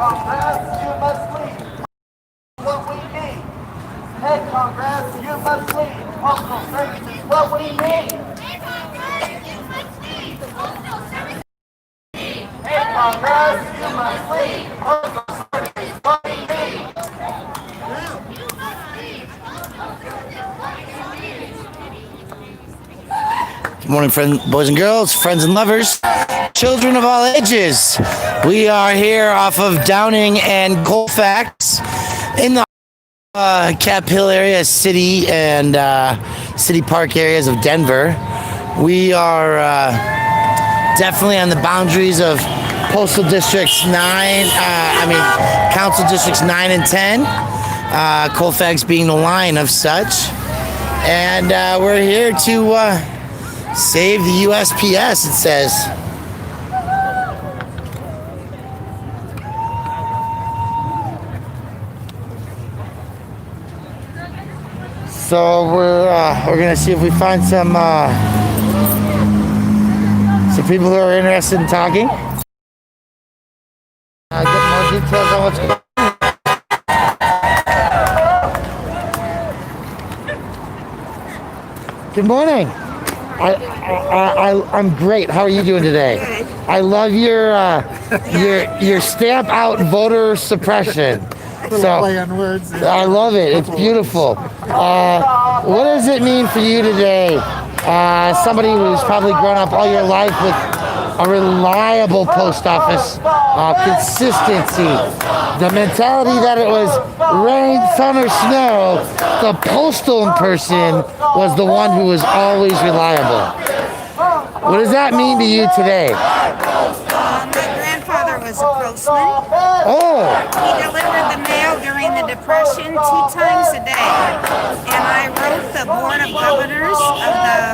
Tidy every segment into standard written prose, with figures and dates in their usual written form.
Congress, you must lead what we need. Hey, Congress, you must lead. Postal service is what we need. Hey, Congress, you must lead. Postal service. Hey, Congress, you must lead. Postal service is what we need. Good morning, boys and girls, friends and lovers, children of all ages. We are here off of Downing and Colfax in the Cap Hill area, city and city park areas of Denver. We are definitely on the boundaries of Postal Districts 9, Council Districts 9 and 10, Colfax being the line of such. And we're here to save the USPS, it says. So we're gonna see if we find some people who are interested in talking. Get more details on what's going on. Good morning. I'm great. How are you doing today? I love your stamp out voter suppression. So I love it. It's beautiful. What does it mean for you today? Somebody who's probably grown up all your life with a reliable post office, consistency, the mentality that it was rain, sun, or snow, the postal person was the one who was always reliable. What does that mean to you today? My grandfather was a postman. Oh! He delivered the mail during the Depression 2 times a day. And I wrote the Board of Governors of the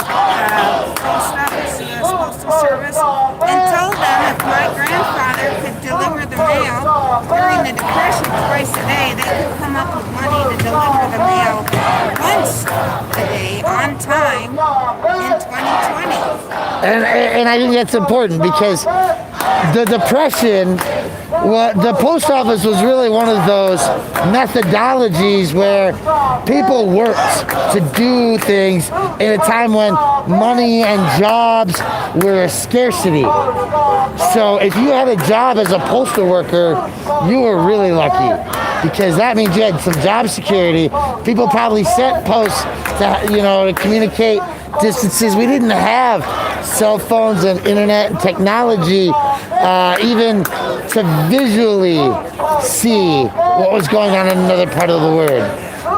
Post Office, U.S. Postal Service, and told them if my grandfather could deliver the mail during the Depression twice a day, they could come up with money to deliver the mail once a day on time in 2020. And I think that's important because the Depression, the post office was really one of those methodologies where people worked to do things in a time when money and jobs were a scarcity. So if you had a job as a postal worker, you were really lucky because that means you had some job security. People probably sent posts to communicate distances. We didn't have cell phones and internet and technology even to visually see what was going on in another part of the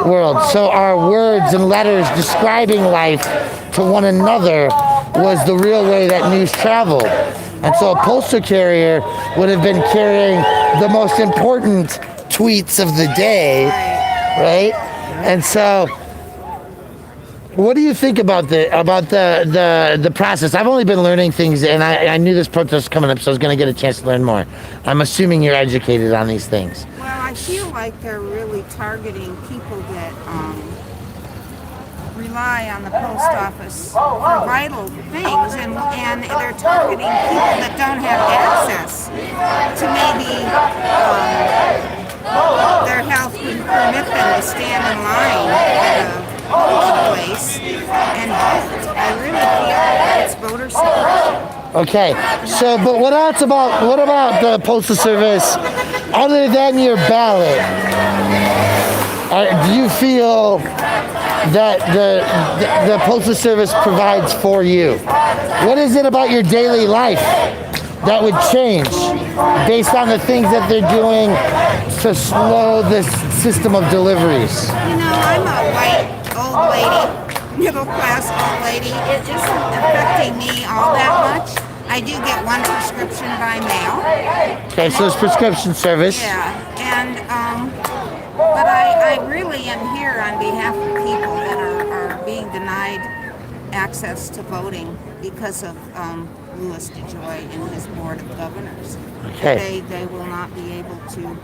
world. So our words and letters describing life to one another was the real way that news traveled. And so a postal carrier would have been carrying the most important tweets of the day, right? And so what do you think about the process? I've only been learning things, and I knew this protest was coming up, so I was going to get a chance to learn more. I'm assuming you're educated on these things. Well, I feel like they're really targeting people that rely on the post office for vital things, and they're targeting people that don't have access to maybe their health would permit them to stand in line at a place and vote. I really feel it's voter suppression. Okay, so but what about the Postal Service other than your ballot? Do you feel that the Postal Service provides for you? What is it about your daily life that would change based on the things that they're doing to slow this system of deliveries? I'm a white old lady, middle class old lady. It isn't affecting me all that much. I do get one prescription by mail. Okay, so it's prescription service. Yeah, and but I really am here on behalf of people that are being denied access to voting because of Louis DeJoy and his Board of Governors. Okay. They will not be able to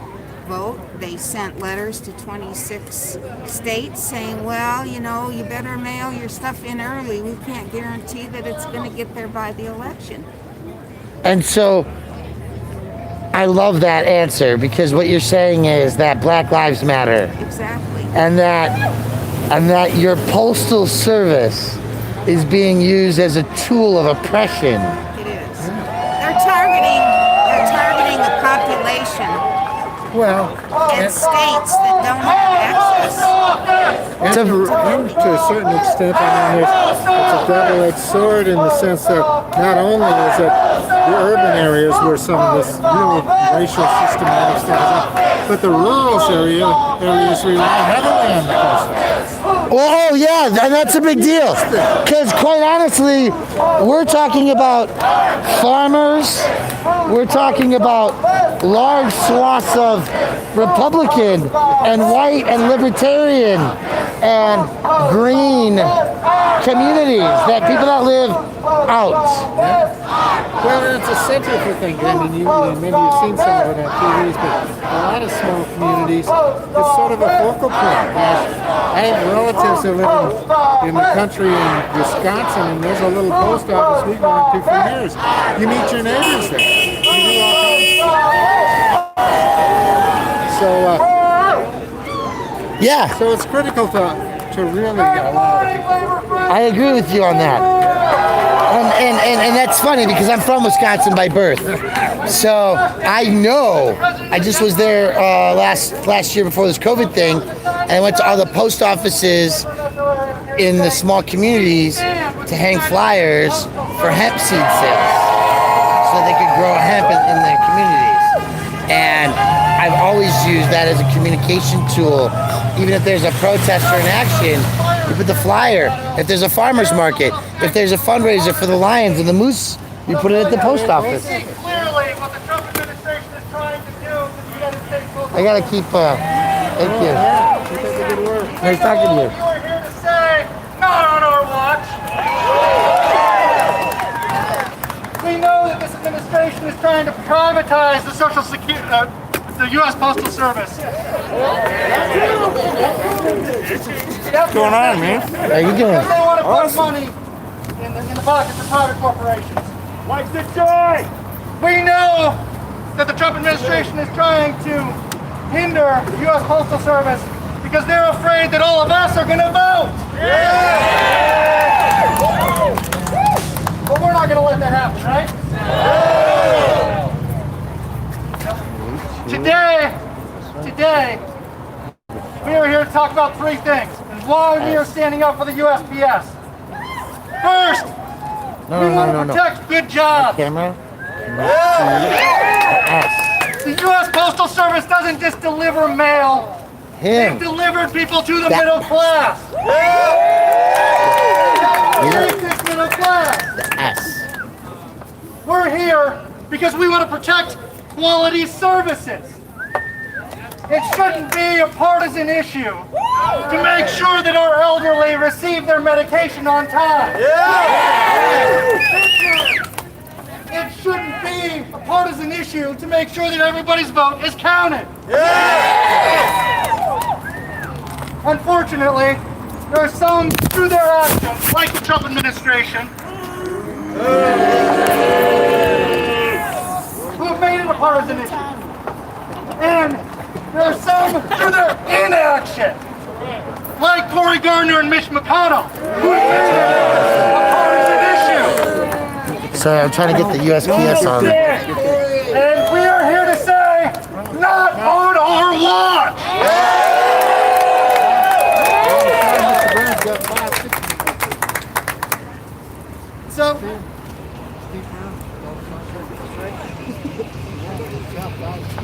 vote. They sent letters to 26 states saying, well, you better mail your stuff in early. We can't guarantee that it's going to get there by the election. And so I love that answer because what you're saying is that Black Lives Matter Exactly. and that your postal service is being used as a tool of oppression. It is. They're targeting a population Well, in states that don't have access. and to a certain extent, I mean, it's a double-edged sword in the sense that not only is it the urban areas where some of this really racial systematic stuff is up, but the rural areas rely heavily on the postal. Well, oh yeah, and that's a big deal. Because quite honestly, we're talking about farmers, we're talking about large swaths of Republican and white and libertarian and green communities that people that live out. Well, it's a central thing. I mean, maybe you've seen some of it on TVs, but a lot of small communities, it's sort of a focal point. I have relatives who live in the country in Wisconsin, and there's a little post office we've gone to for years. You meet your neighbors there. You do all kinds. Yeah, So it's critical to really allow people. I agree with you on that. And that's funny because I'm from Wisconsin by birth. So I know, I just was there last year before this COVID thing, and I went to all the post offices in the small communities to hang flyers for hemp seed sales so they could grow hemp in their communities. And I've always used that as a communication tool. Even if there's a protest or an action, you put the flyer. If there's a farmer's market, if there's a fundraiser for the lions and the moose, you put it at the post office. Clearly, what the Trump administration is trying to do to the United States postal. I gotta keep, thank you. Keep up the good work. Nice talking to you. You are here to say, not on our watch. We know that this administration is trying to privatize the Social Security, the U.S. Postal Service. What's going on, man? How you doing? They want to put money in the pockets of private corporations. Like the joy! We know that the Trump administration is trying to hinder the U.S. Postal Service because they're afraid that all of us are going to vote. But we're not going to let that happen, right? Today, we are here to talk about three things and why we are standing up for the USPS. First, we want to protect good jobs. Camera? The U.S. Postal Service doesn't just deliver mail. They've Him. delivered people to the middle class. Take this middle class. S. We're here because we want to protect quality services. It shouldn't be a partisan issue to make sure that our elderly receive their medication on time. It shouldn't be a partisan issue to make sure that everybody's vote is counted. Unfortunately, there are some, through their actions, like the Trump administration, who have made it a partisan issue. And there are some, through their inaction, like Cory Gardner and Mitch McConnell, who have made it a partisan issue. Sorry, I'm trying to get the USPS on. And we are here to say, not on our watch! So,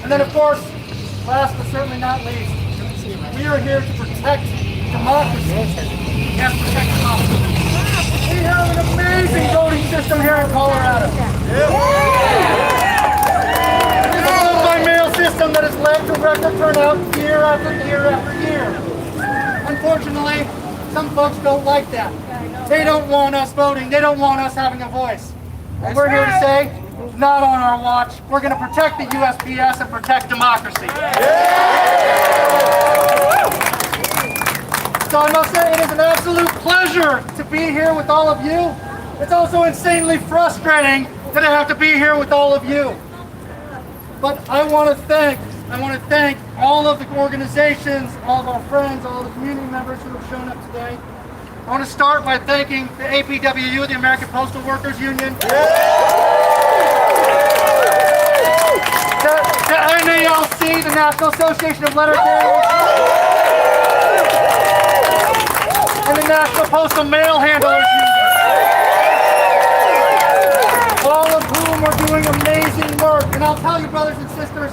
and then of course, last but certainly not least, we are here to protect democracy. Yes, protect democracy. We have an amazing voting system here in Colorado. It's a vote-by-mail system that has led to record turnout year after year after year. Unfortunately, some folks don't like that. They don't want us voting. They don't want us having a voice. And we're here to say, not on our watch. We're going to protect the USPS and protect democracy. So I must say it is an absolute pleasure to be here with all of you. It's also insanely frustrating that I have to be here with all of you. But I want to thank all of the organizations, all of our friends, all the community members who have shown up today. I want to start by thanking the APWU, the American Postal Workers Union. The NALC, the National Association of Letter Carriers. And the National Postal Mail Handlers Union. All of whom are doing amazing work. And I'll tell you, brothers and sisters,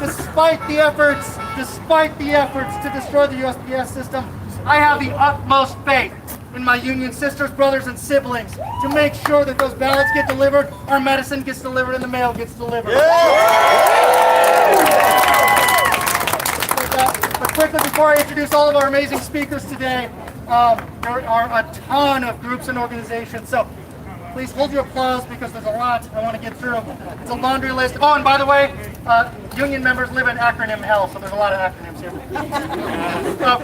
despite the efforts to destroy the USPS system, I have the utmost faith in my union sisters, brothers, and siblings to make sure that those ballots get delivered, our medicine gets delivered, and the mail gets delivered. But quickly, before I introduce all of our amazing speakers today, there are a ton of groups and organizations, so please hold your applause because there's a lot I want to get through. It's a laundry list. Oh, and by the way, union members live in acronym hell, so there's a lot of acronyms here.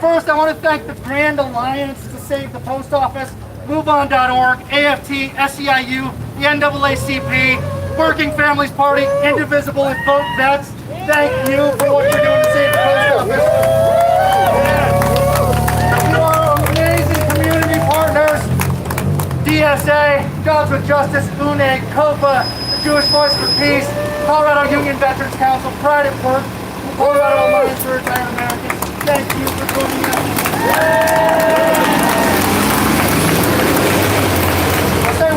First, I want to thank the Grand Alliance to Save the Post Office, MoveOn.org, AFT, SEIU, the NAACP, Working Families Party, Indivisible, and Vote Vets. Thank you for what you're doing to save the Post Office. You are amazing community partners. DSA, Jobs with Justice, UNE, COPA, the Jewish Voice for Peace, Colorado Union Veterans Council, Pride at Work, Colorado Alliance for Retired Americans. Thank you for joining us.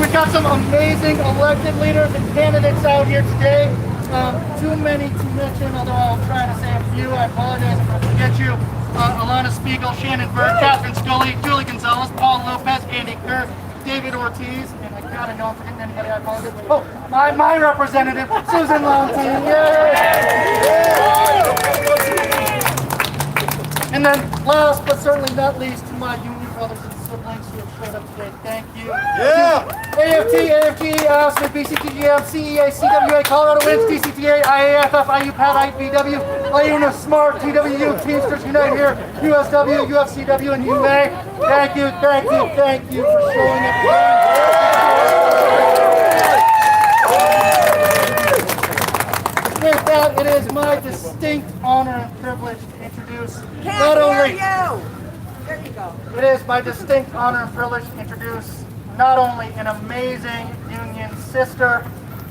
We've got some amazing elected leaders and candidates out here today. Too many to mention, although I'll try to say a few. I apologize if I forget you. Alana Spiegel, Shannon Bird, Catherine Scully, Julie Gonzalez, Paul Lopez, Andy Kerr, David Ortiz, and I gotta know I'm forgetting anybody, I apologize. Oh, my representative, Susan Lownton, yay! And then last but certainly not least, to my union brothers and siblings who have showed up today, thank you. Yeah! AFT, AFG, BCTGM, CEA, CWA, Colorado Winds, DCTA, IAFF, IUPAT, IBW, IUNA, SMART, TWU, Teamsters Unite here, USW, UFCW, and UMA. Thank you for showing up today. With that, it is my distinct honor and privilege to introduce not only... There you go. It is my distinct honor and privilege to introduce not only an amazing union sister,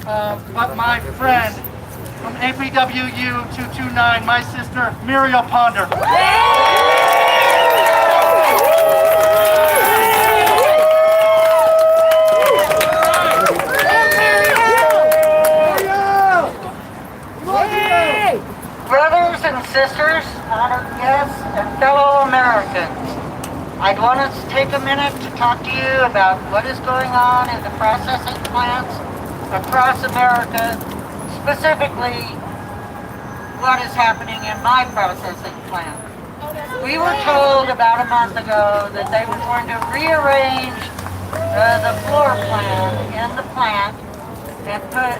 but my friend from APWU 229, my sister, Muriel Ponder. Brothers and sisters, honored guests, and fellow Americans, I'd want to take a minute to talk to you about what is going on in the processing plants across America, specifically what is happening in my processing plant. We were told about a month ago that they were going to rearrange the floor plan in the plant and put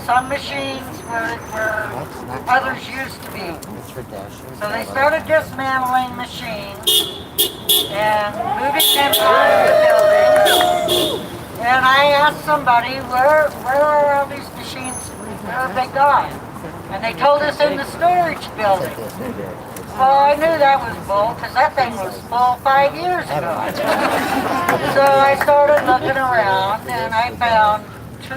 some machines where others used to be. So they started dismantling machines and moving them out of the building. And I asked somebody, where are all these machines? Where have they gone? And they told us in the storage building. Well, I knew that was bull because that thing was full 5 years ago. So I started looking around and I found 2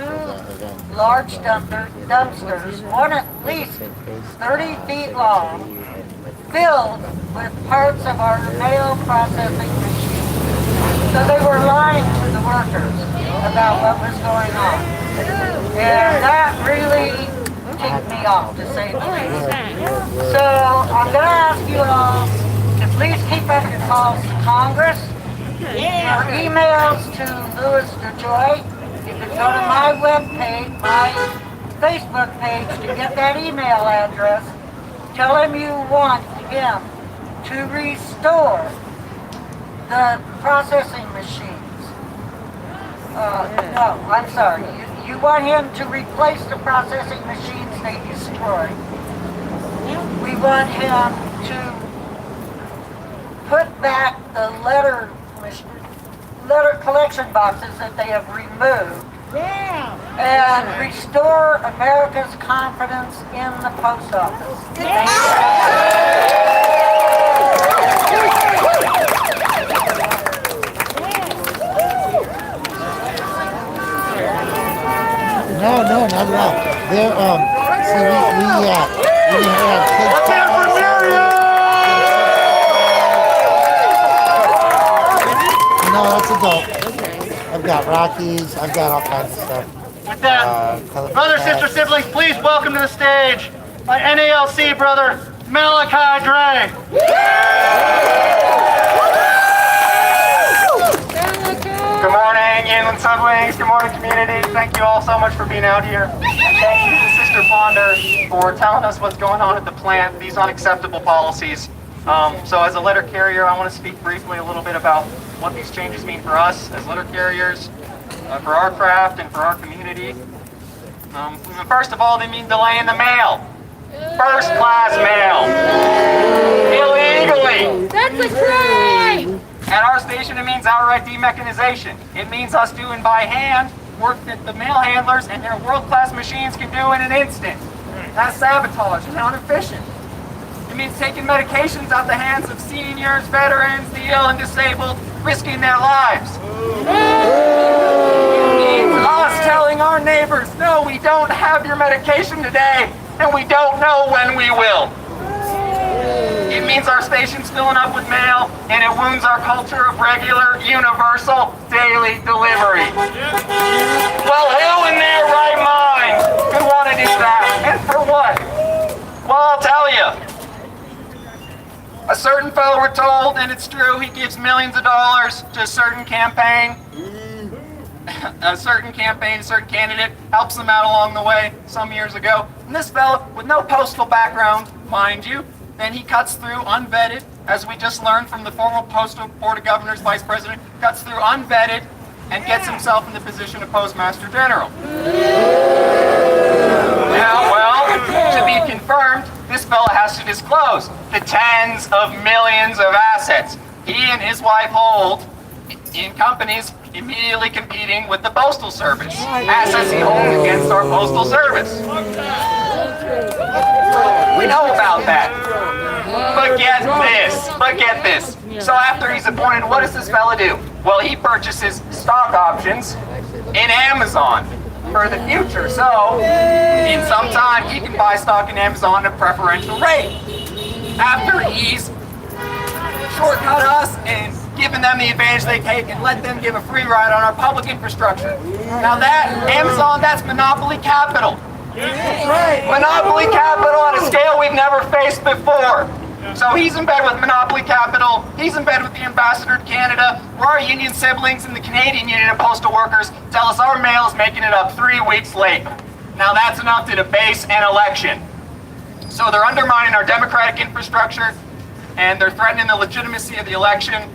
large dumpsters, one at least 30 feet long, filled with parts of our mail processing machine. So they were lying to the workers about what was going on. And that really ticked me off, to say the least. So I'm going to ask you all to please keep up your calls to Congress, your emails to Louis DeJoy. You can go to my webpage, my Facebook page, to get that email address. Tell him you want him to restore the processing machines. No, I'm sorry. You want him to replace the processing machines they destroyed. We want him to put back the letter collection boxes that they have removed and restore America's confidence in the post office. Thank you. No, not at all. They're, see, we have kids. Let's hear it for Miriam! No, that's adult. I've got Rockies. I've got all kinds of stuff. With that, Cut The brother, Plastic. sister, siblings, please welcome to the stage my NALC brother, Malachi Dre. Good morning, Inland Sunwings. Good morning, community. Thank you all so much for being out here. And thank you to Sister Ponder for telling us what's going on at the plant, these unacceptable policies. So as a letter carrier, I want to speak briefly a little bit about what these changes mean for us as letter carriers, for our craft, and for our community. First of all, they mean delay in the mail. First class mail. Illegally. That's a crime! At our station, it means outright demechanization. It means us doing by hand work that the mail handlers and their world-class machines can do in an instant. That's sabotage and inefficient. It means taking medications out the hands of seniors, veterans, the ill and disabled, risking their lives. It means us telling our neighbors, no, we don't have your medication today, and we don't know when we will. It means our station's filling up with mail, and it wounds our culture of regular, universal, daily delivery. Well, who in their right mind could want to do that? And for what? Well, I'll tell you. A certain fellow, we're told, and it's true, he gives millions of dollars to a certain campaign. A certain candidate helps them out along the way some years ago. And this fellow, with no postal background, mind you, then he cuts through unvetted, as we just learned from the former Postal Board of Governors Vice President, cuts through unvetted and gets himself in the position of Postmaster General. Now, well, to be confirmed, this fellow has to disclose the tens of millions of assets he and his wife hold in companies immediately competing with the Postal Service. Assets he holds against our Postal Service. We know about that. But get this. So after he's appointed, what does this fella do? Well, he purchases stock options in Amazon for the future. So in some time, he can buy stock in Amazon at a preferential rate. After he's shortcut us and given them the advantage they take and let them give a free ride on our public infrastructure. Now that, Amazon, that's monopoly capital. Monopoly capital on a scale we've never faced before. So he's in bed with monopoly capital, he's in bed with the ambassador to Canada, where our union siblings and the Canadian Union of Postal Workers tell us our mail is making it up 3 weeks late. Now that's enough to debase an election. So they're undermining our democratic infrastructure, and they're threatening the legitimacy of the election.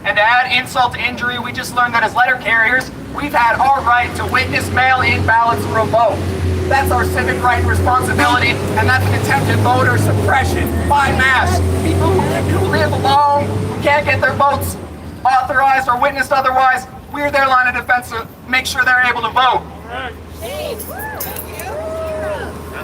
And to add insult to injury, we just learned that as letter carriers, we've had our right to witness mail-in ballots revoked. That's our civic right and responsibility, and that's an attempt at voter suppression by mass. People who live alone, who can't get their votes authorized or witnessed otherwise, we're their line of defense to make sure they're able to vote.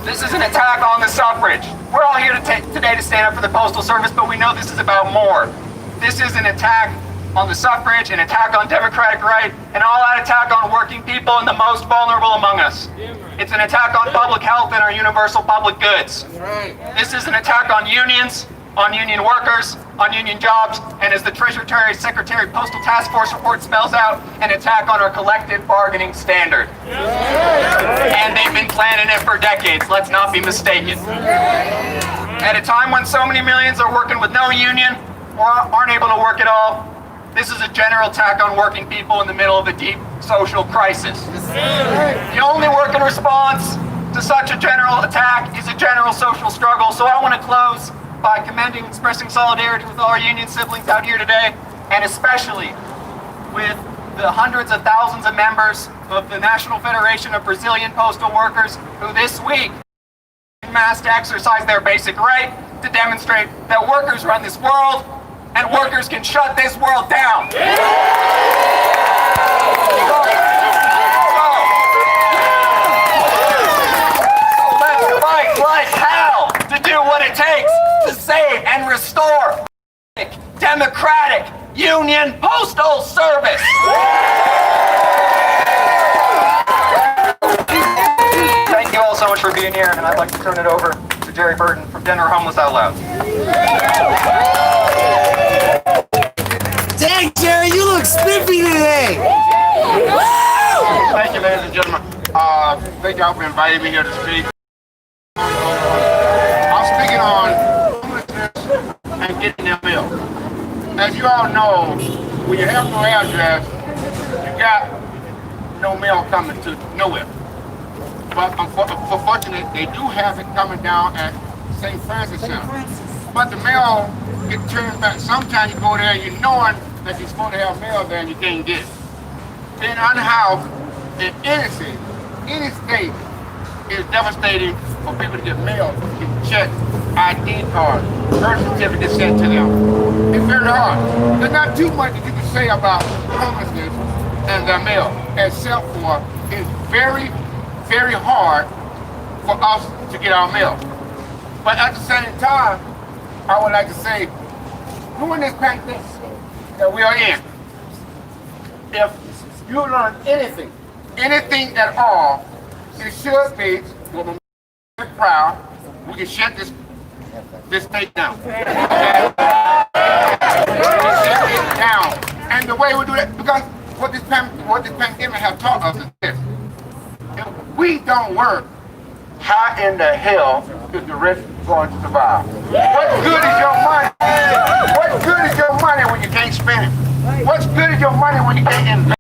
This is an attack on the suffrage. We're all here today to stand up for the Postal Service, but we know this is about more. This is an attack on the suffrage, an attack on democratic right, an all-out attack on working people and the most vulnerable among us. It's an attack on public health and our universal public goods. This is an attack on unions, on union workers, on union jobs, and as the Treasury Secretary Postal Task Force report spells out, an attack on our collective bargaining standard. And they've been planning it for decades, let's not be mistaken. At a time when so many millions are working with no union, or aren't able to work at all, this is a general attack on working people in the middle of a deep social crisis. The only working response to such a general attack is a general social struggle. So I want to close by commending, expressing solidarity with all our union siblings out here today, and especially with the hundreds of thousands of members of the National Federation of Brazilian Postal Workers who this week mass to exercise their basic right to demonstrate that workers run this world and workers can shut this world down. So, restore democratic union postal service. Thank you all so much for being here, and I'd like to turn it over to Jerry Burton from Denver Homeless Out Loud. Dang, Jerry, you look spiffy today. Thank you, ladies and gentlemen. Thank y'all for inviting me here to speak. I'm speaking on homelessness and getting their mail. As you all know, when you have no address, you got no mail coming to nowhere. But unfortunately, they do have it coming down at St. Francis Center. But the mail gets turned back. Sometimes you go there, you knowing that you're supposed to have mail there and you can't get it. Being unhoused in any city, any state, is devastating for people to get mail, get checks, ID cards, birth certificates sent to them. It's very hard. There's not too much that you can say about homelessness and their mail, except for it's very, very hard for us to get our mail. But at the same time, I would like to say, during this pandemic that we are in, if you learn anything at all, it should be, we're proud, we can shut this state down. Shut it down. And the way we do that, because what this pandemic has taught us is this. If we don't work, how in the hell is the rich going to survive? What good is your money? What good is your money when you can't spend it? What's good is your money when you can't invest?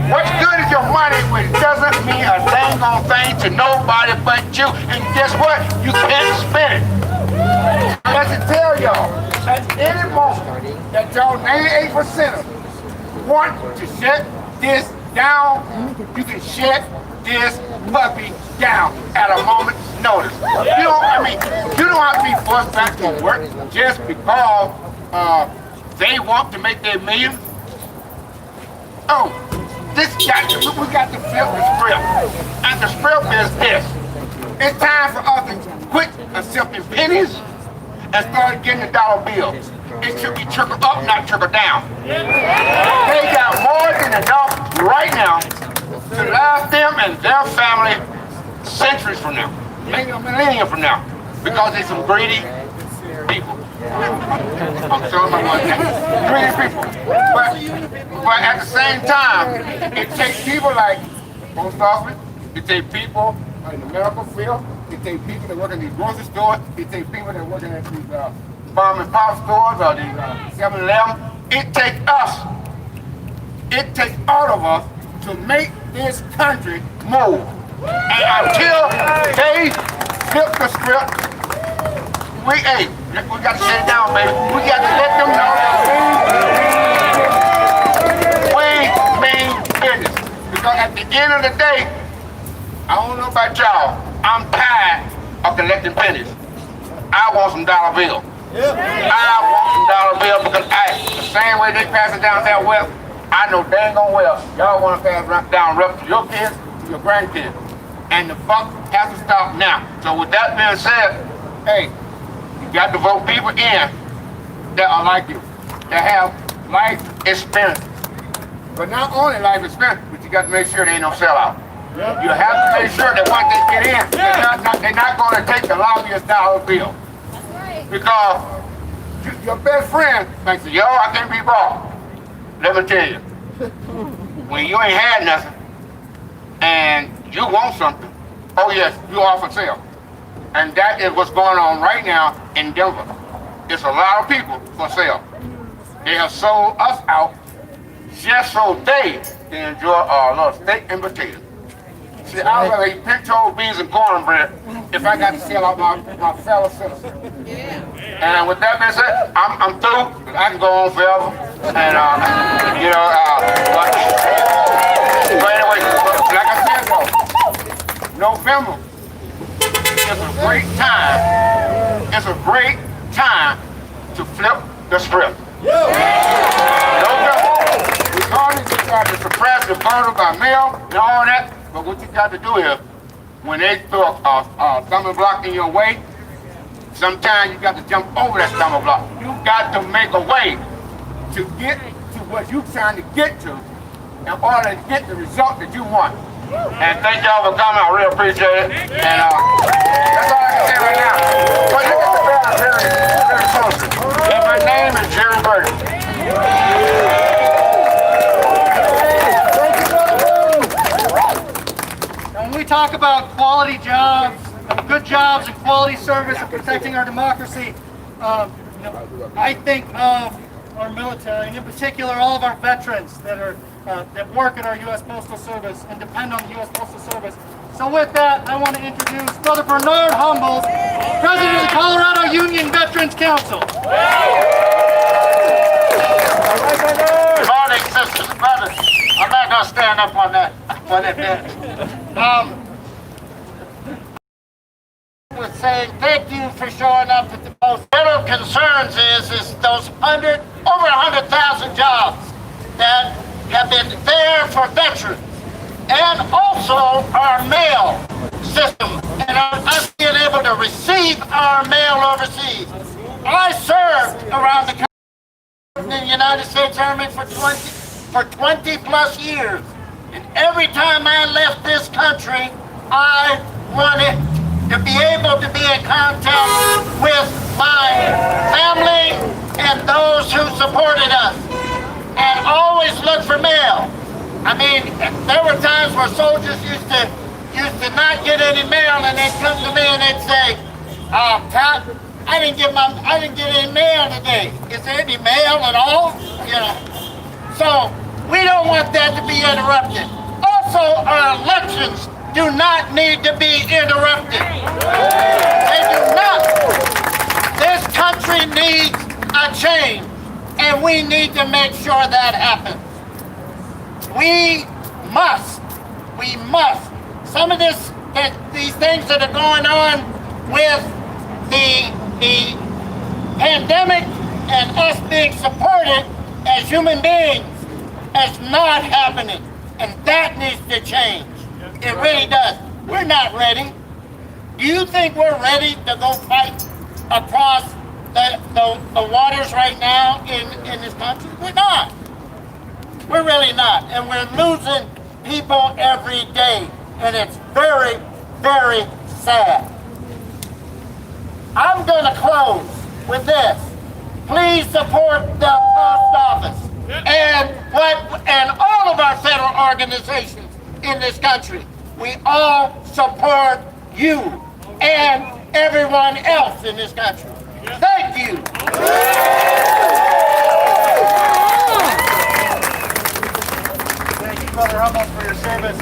What's good is your money when it doesn't mean a dang on thing to nobody but you? And guess what? You can't spend it. Let's tell y'all, at any moment that y'all 98% want to shut this down, you can shut this puppy down at a moment's notice. You don't have to be forced back to work just because they want to make their million. Oh, we got to flip the script. And the script is this. It's time for us to quit accepting pennies and start getting the dollar bills. It should be trickle up, not trickle down. They got more than enough right now to last them and their family centuries from now, maybe a millennium from now, because they're some greedy people. I'm sorry, greedy people. But at the same time, it takes people like post office, it takes people in the medical field, it takes people that work in these grocery stores, it takes people that work in these mom and pop stores or these 7-Eleven. It takes us. It takes all of us to make this country move. And until they flip the script, we got to shut it down, baby. We got to let them know that we mean business. Because at the end of the day, I don't know about y'all, I'm tired of collecting pennies. I want some dollar bills. I want some dollar bills because the same way they pass it down that well, I know dang on well, y'all want to pass down rough to your kids, to your grandkids. And the fuck has to stop now. So with that being said, hey, you got to vote people in that are like you, that have life experience. But not only life experience, but you got to make sure they ain't no sellout. You have to make sure that once they get in, they're not going to take the lobbyist dollar bill. Because your best friend might say, yo, I can't be bought. Let me tell you, when you ain't had nothing and you want something, oh yes, you are for sale. And that is what's going on right now in Denver. It's a lot of people for sale. They have sold us out just so they can enjoy a little steak and potatoes. See, I'd rather eat pinto beans and cornbread if I got to sell out my fellow citizens. And with that being said, I'm through. I can go on forever. And, but anyway, like I said, though, November is a great time. It's a great time to flip the script. November, regardless if you got to suppress the voter by mail and all that, but what you got to do is, when they throw a stumbling block in your way, Sometimes you got to jump over that stumbling block. You got to make a way to get to what you're trying to get to in order to get the result that you want. And thank y'all for coming. I really appreciate it. And that's all I can say right now. But look at the banner very closely. And my name is Jerry Burton. When we talk about quality jobs, good jobs and quality service and protecting our democracy, I think of our military, and in particular all of our veterans that work at our U.S. Postal Service and depend on the U.S. Postal Service. So with that, I want to introduce Brother Bernard Humbles, President of the Colorado Union Veterans Council. Good morning, sisters and brothers. I'm not going to stand up on that bench. With saying thank you for showing up at the post. Little concerns is those over 100,000 jobs that have been there for veterans, and also our mail system, and us being able to receive our mail overseas. I served around the country in the United States Army for 20 plus years, and every time I left this country, I wanted to be able to be in contact with my family and those who supported us, and always look for mail. I mean, there were times where soldiers used to not get any mail, and they'd come to me and they'd say, Pat, I didn't get any mail today. Is there any mail at all? You know. So we don't want that to be interrupted. Also, our elections do not need to be interrupted. They do not. This country needs a change, and we need to make sure that happens. We must. Some of these things that are going on with the pandemic and us being supported as human beings is not happening, and that needs to change. It really does. We're not ready. Do you think we're ready to go fight across the waters right now in this country? We're not. We're really not. And we're losing people every day. And it's very, very sad. I'm going to close with this. Please support the post office and all of our federal organizations in this country. We all support you and everyone else in this country. Thank you. Thank you, Brother Humboldt, for your service.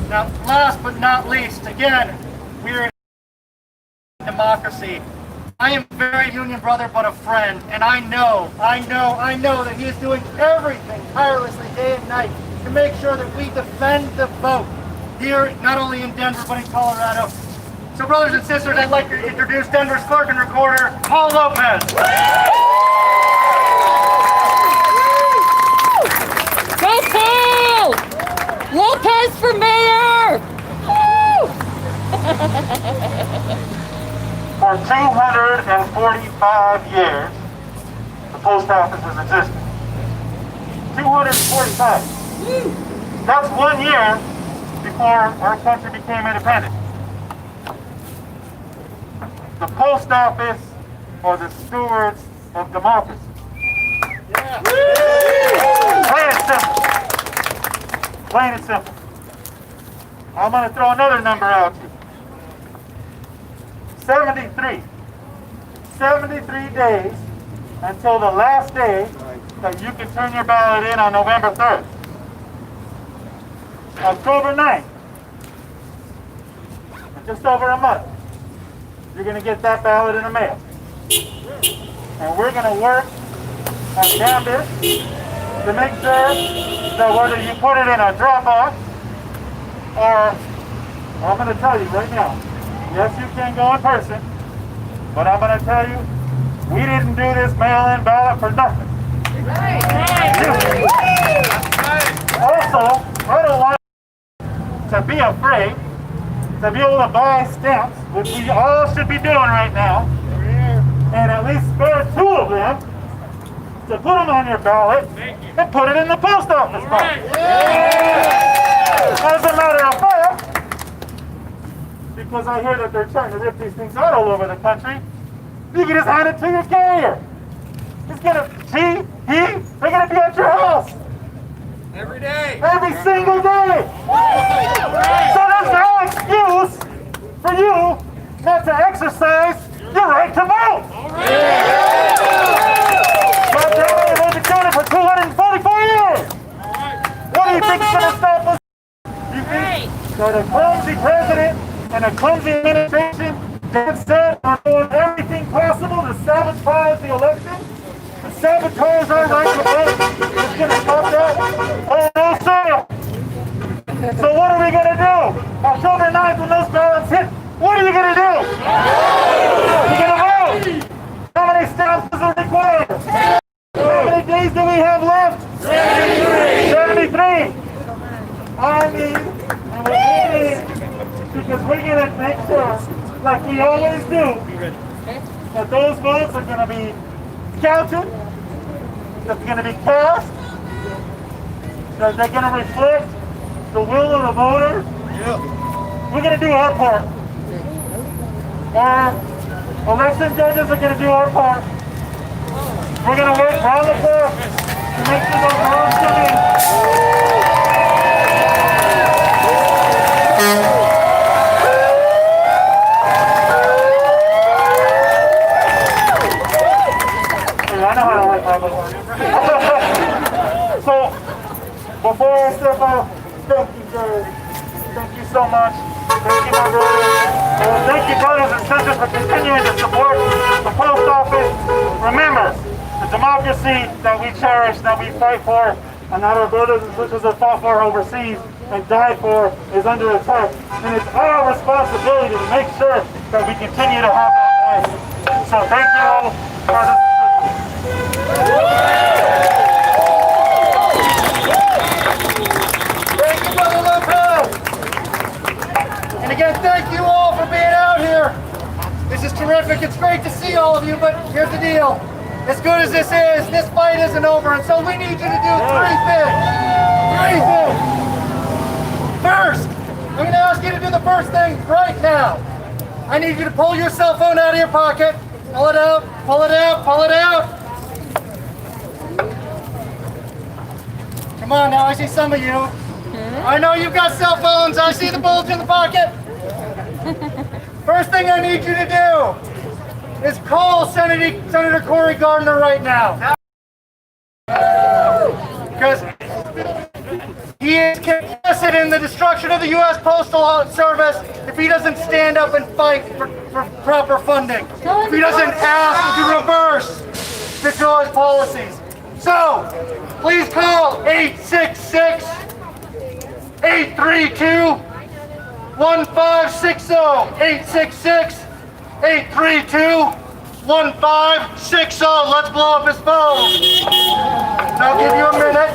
Now, last but not least, again, we're in democracy. I am a very union brother, but a friend, and I know that he is doing everything tirelessly day and night to make sure that we defend the vote here, not only in Denver, but in Colorado. So, brothers and sisters, I'd like to introduce Denver's clerk and recorder, Paul Lopez. Go Paul! Lopez for mayor! For 245 years, the post office has existed. 245. That's 1 year before our country became independent. The post office are the stewards of democracy. Yeah. Plain and simple. Plain and simple. I'm going to throw another number out to you. 73 days until the last day that you can turn your ballot in on November 3rd. October 9th, in just over a month, you're going to get that ballot in the mail. And we're going to work on campus to make sure that whether you put it in a drop-off or, I'm going to tell you right now, yes, you can go in person, but I'm going to tell you, we didn't do this mail-in ballot for nothing. Also, I don't want to be afraid to be able to buy stamps, which we all should be doing right now, and at least spare 2 of them to put them on your ballot and put it in the post office box. As a matter of fact, because I hear that they're trying to rip these things out all over the country, you can just hand it to your carrier. They're gonna be at your house. Every day. Every single day. So there's no excuse for you not to exercise your right to vote. But they've been doing it for 244 years. What do you think is going to stop us? You think that a clumsy president and a clumsy administration that said are doing everything possible to sabotage the election? To sabotage our right to vote? It's going to stop that? Oh, no, sir. So what are we going to do? October 9th when those ballots hit, what are you going to do? You're going to vote. How many stamps is it required? How many days do we have left? 73. I mean, and we're waiting because we're going to make sure, like we always do, that those votes are going to be counted, that's going to be cast, that they're going to reflect the will of the voters. We're going to do our part. Our election judges are going to do our part. We're going to work round the clock to make sure those votes come in. I know how to like my vote. So, before I step out, thank you, Jerry. Thank you so much. Thank you, my brother. Thank you, brothers and sisters, for continuing to support the post office. Remember, the democracy that we cherish, that we fight for, and that our brothers and sisters have fought for overseas and died for is under attack. And it's our responsibility to make sure that we continue to have that voice. So thank you all, brothers and sisters. Thank you, Brother Lopez. And again, thank you all for being out here. This is terrific. It's great to see all of you, but here's the deal. As good as this is, this fight isn't over, and so we need you to do 3 things. 3 things. First, I'm going to ask you to do the first thing right now. I need you to pull your cell phone out of your pocket. Pull it out, pull it out, pull it out. Come on now, I see some of you. I know you've got cell phones. I see the bulge in the pocket. First thing I need you to do is call Senator Cory Gardner right now. Because he is complicit in the destruction of the U.S. Postal Service if he doesn't stand up and fight for proper funding. If he doesn't ask to reverse Victoria's policies. So, please call 866-832-1560. 832-1560. Let's blow up his phone. I'll give you a minute.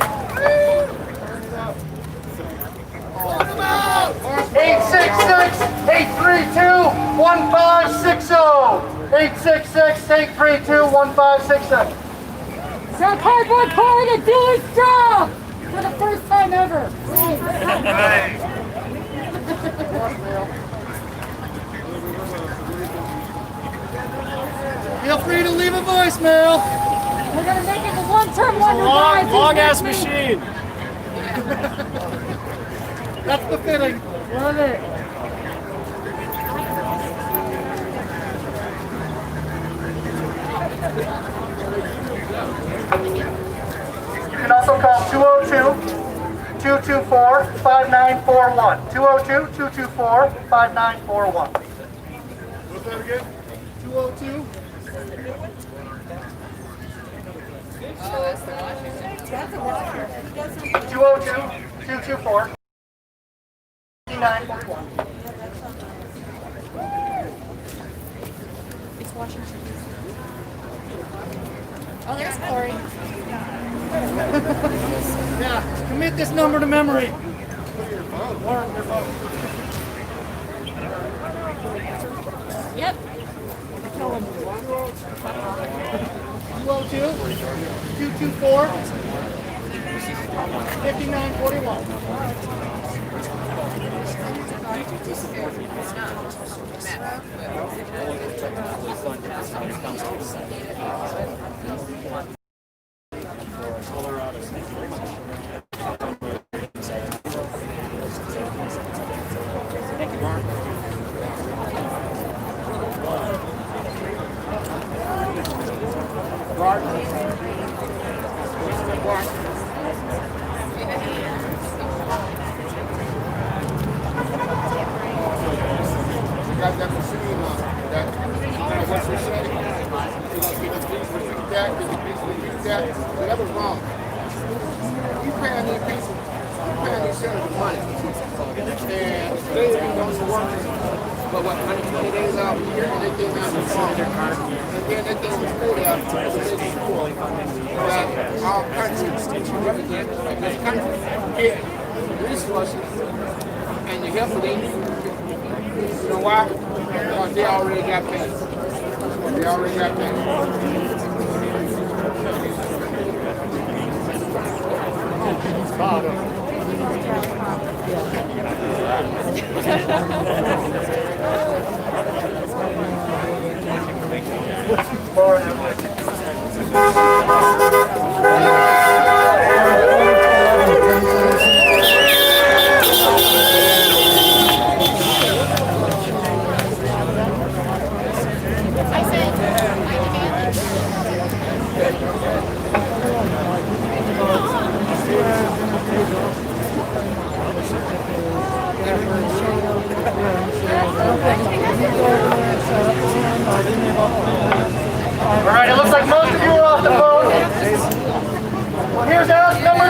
866-832-1560. 866-832-1560. So cardboard power to do his job for the first time ever. Feel free to leave a voicemail. We're gonna make it a one-term wonder. Long ass machine. That's the fitting. Love it. You can also call 202-224-5941. 202-224-5941. What's that again? 202. 202-224-5941. It's Washington. Oh, there's Cory. Yeah, commit this number to memory. Yep. 202, 224, 5941. Got that machine on that, what you're saying? Did the police repeat that? Did the police repeat that? So that was wrong. You paying these people, you paying these senators money. And they don't work for what, 120 days out of the year, and they came out and farm their car. And then they came to school out to make sure that our country represents this country get resources and the help they need. You know why? Because they already got paid. They already got paid. All right, it looks like most of you are off the phone. Well, here's ask number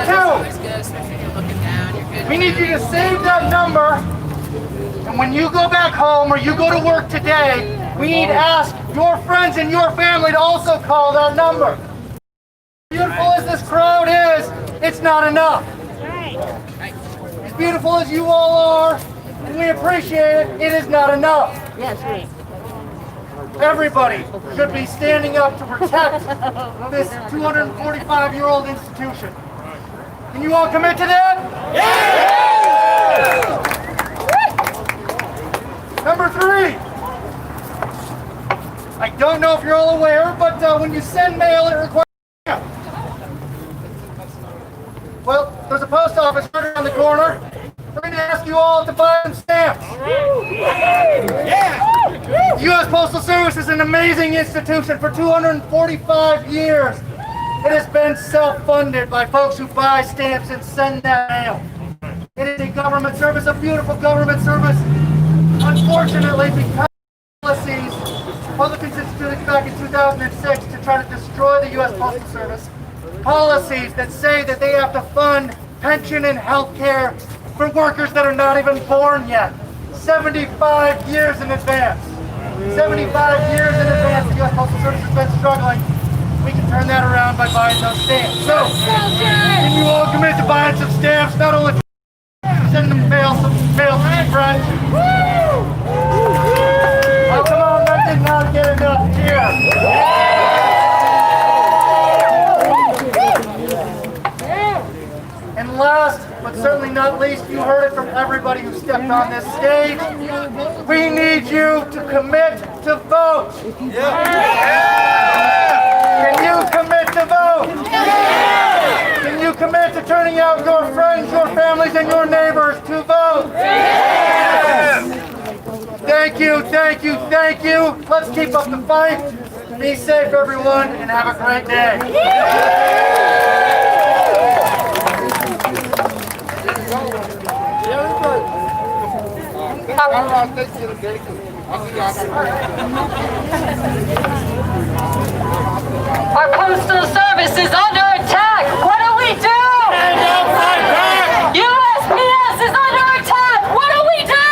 2. We need you to save that number, and when you go back home or you go to work today, we need to ask your friends and your family to also call that number. As beautiful as this crowd is, it's not enough. As beautiful as you all are, and we appreciate it, it is not enough. Yes, right. Everybody should be standing up to protect this 245-year-old institution. Can you all commit to that? Yeah! Number 3. I don't know if you're all aware, but when you send mail, it requires a stamp. Well, there's a post office right around the corner. We're going to ask you all to buy some stamps. Yeah! The U.S. Postal Service is an amazing institution. For 245 years, it has been self-funded by folks who buy stamps and send that mail. It is a government service, a beautiful government service. Unfortunately, because of policies, Republicans instituted back in 2006 to try to destroy the U.S. Postal Service, policies that say that they have to fund pension and health care for workers that are not even born yet. 75 years in advance. 75 years in advance, the U.S. Postal Service has been struggling. We can turn that around by buying those stamps. So, can you all commit to buying some stamps? Not only for send them mail to your friends. Oh, come on, that did not get enough cheer. And last, but certainly not least, you heard it from everybody who stepped on this stage. We need you to commit to vote. Can you commit to vote? Can you commit to turning out your friends, your families, and your neighbors to vote? Thank you, thank you, thank you. Let's keep up the fight. Be safe, everyone, and have a great day. Our postal service is under attack. What do we do? USPS is under attack. What do we do?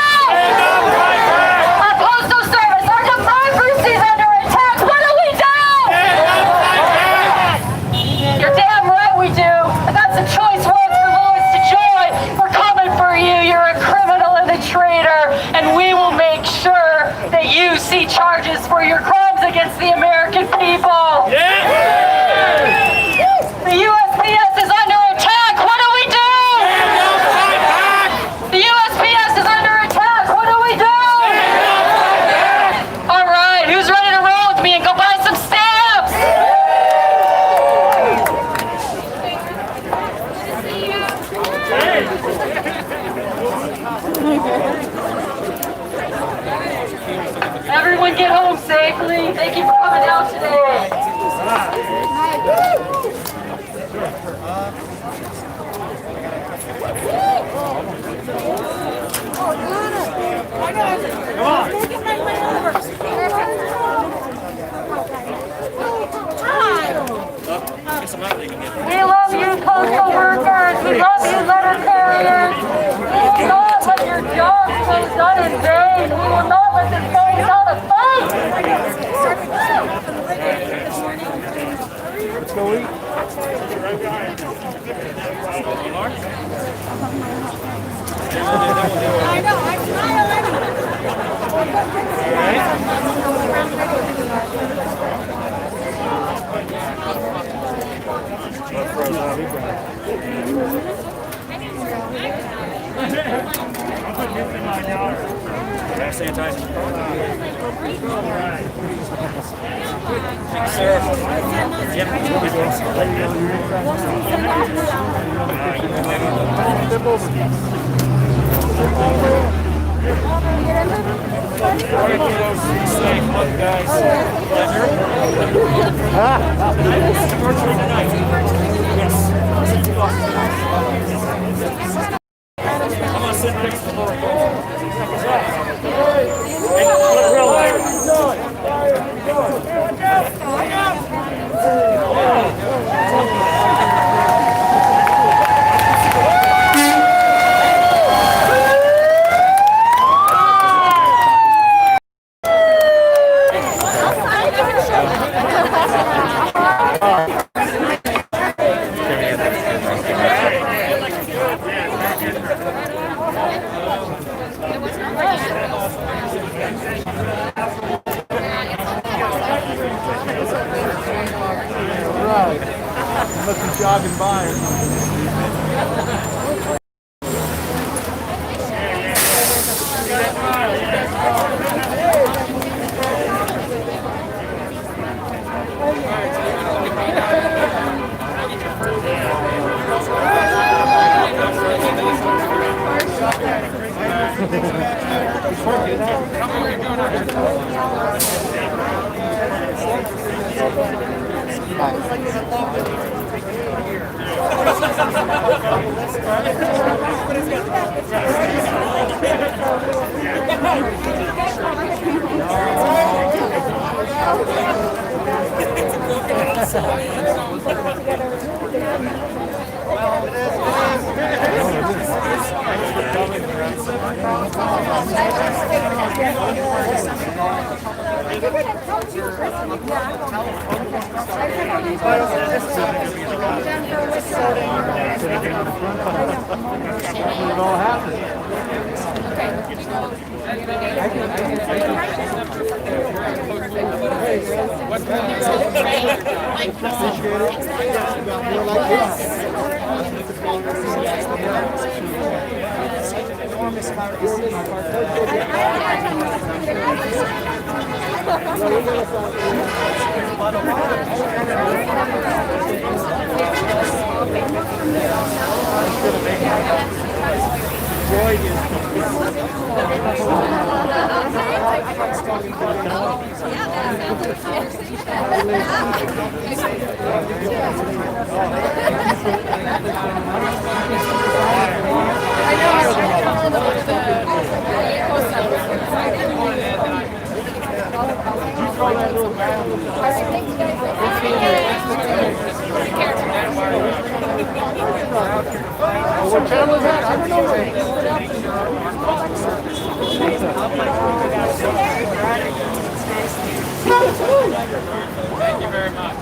Our postal service, our democracy is under attack. What do we do? You're damn right we do. And that's a choice words from voice to joy. We're coming for you. You're a criminal and a traitor. And we will make sure much need. We love you, postal workers. We love you, letter carriers. We will not let your jobs go done in vain. We will not let this go without a fight. Let's go eat. I know, I'm Jogging by. It all happened. What channel is that? I don't know. Thank you very much.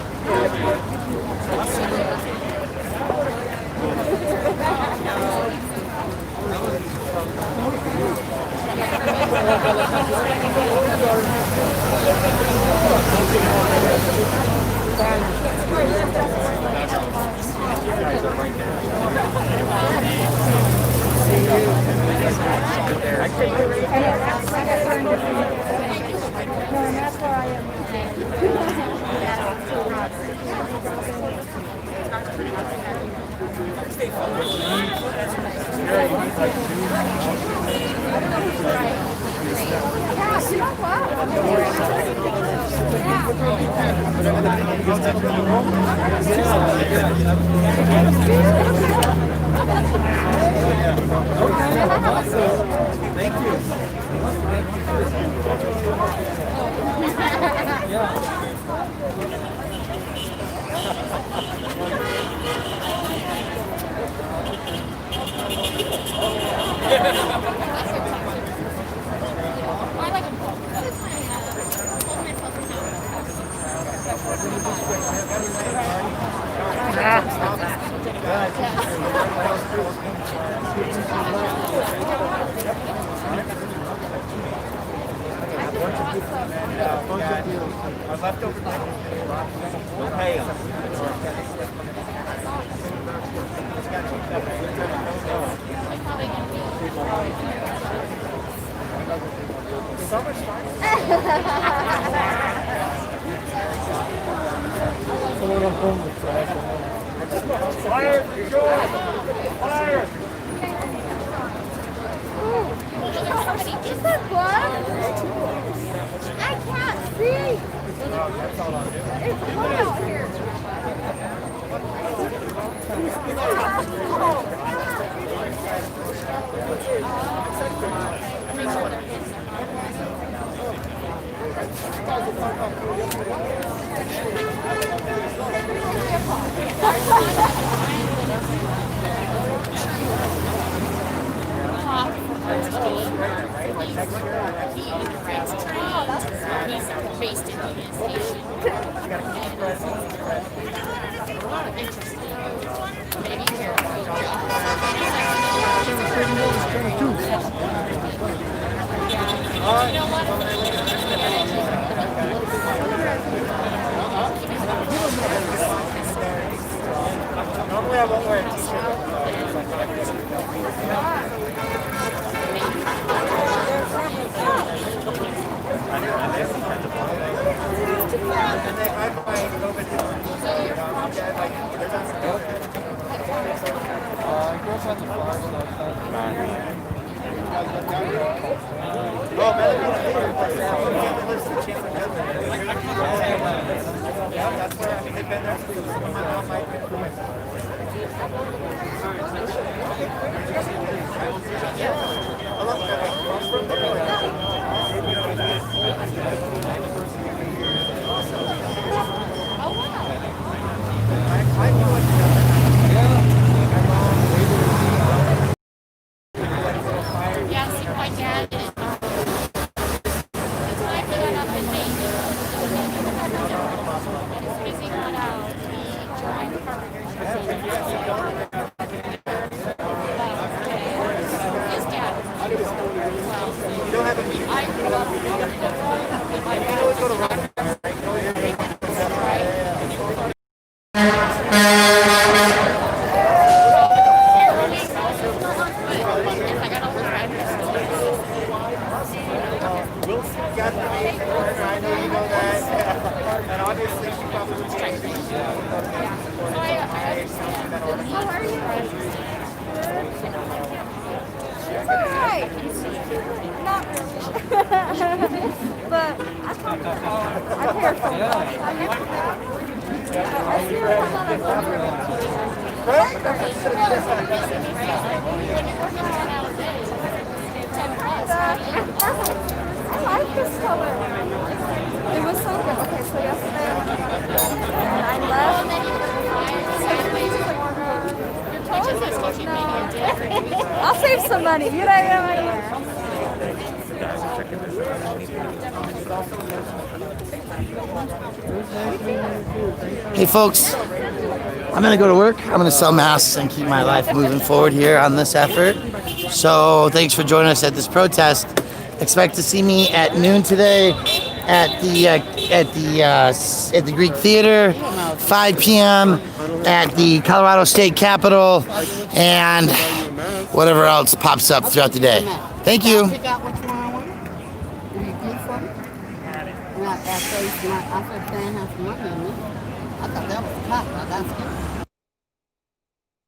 Is that blood? I can't see. It's blood out here. He's based in Union Station. Maybe here. Normally I won't wear a t-shirt. That's where I mean they've been there since my mom I'll save some money. You know. Hey folks, I'm gonna go to work. I'm gonna sell masks and keep my life moving forward here on this effort. So thanks for joining us at this protest. Expect to see me at noon today at the Greek Theater, 5 p.m. at the Colorado State Capitol, and whatever else pops up throughout the day. Thank you. Pick out which one I want. Will you do for me? Not that face, not. I said, "Fan has money in me." I thought that was top. I got